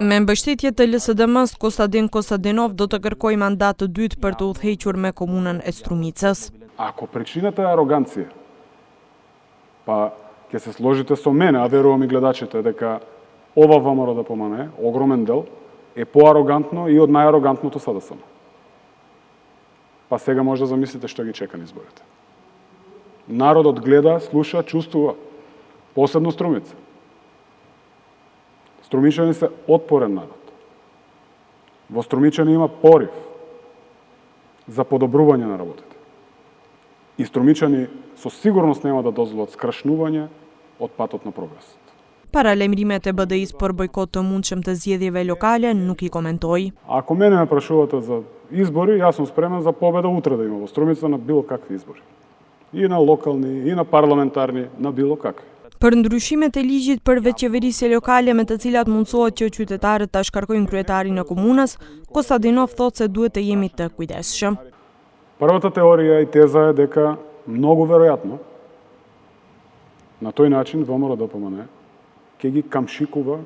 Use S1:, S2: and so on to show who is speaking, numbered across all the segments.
S1: Me mbështetje të LSDM-s, Kostadin Kostadinov do të kërkojë mandat të dytë për të udhëhequr me komunën e Strumicës.
S2: Ако причината е ароганција, па ќе се сложите со мене, а верувам и гледачите, дека ова ВМРО ДПМНЕ, огромен дел, е поарогантно и од најарогантното СДСМ. Па сега може да замислите што ги чека на изборите. Народот гледа, слуша, чувствува. Посебно Струмица. Струмичани се отпорен народ. Во Струмичани има порив за подобрување на работите. И Струмичани со сигурност нема да дозволат скршнување од патот на прогресот.
S1: Паралемриmet e BDI-s për bojkot të mundshëm të zgjedhjeve lokale nuk I komentoi.
S2: Ако мене ме прашувате за избори, јас сум спремен за победа утре да има во Струмица на било какви избори. И на локални, и на парламентарни, на било какви.
S1: Për ndryshimet e ligjit për veçeverisje lokale me të cilat mundsohet që qytetarët ta shkarkojnë kryetarin e komunës, Kostadinov thotë se duhet të jemi të kujdesshëm.
S2: Првата теорија и теза е дека многу веројатно на тој начин ВМРО ДПМНЕ ќе ги камшикува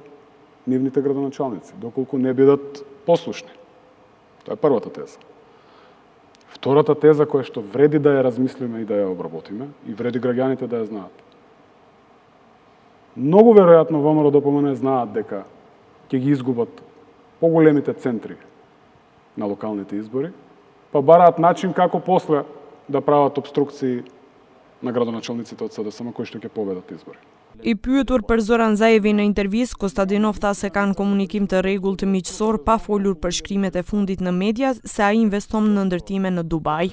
S2: нивните градоначалници, доколку не бидат послушни. Тоа е првата теза. Втората теза која што вреди да ја размислиме и да ја обработиме и вреди граѓаните да ја знаат. Многу веројатно ВМРО ДПМНЕ знаат дека ќе ги изгубат поголемите центри на локалните избори, па бараат начин како после да прават обструкции на градоначалниците од СДСМ кои што ќе победат избори.
S1: I pyetur për Zoran Zaevi në intervistë, Kostadinov tha se kanë komunikim të rregullt miqësor pa folur për shkrimet e fundit në media se ai investon në ndërtime në Dubai.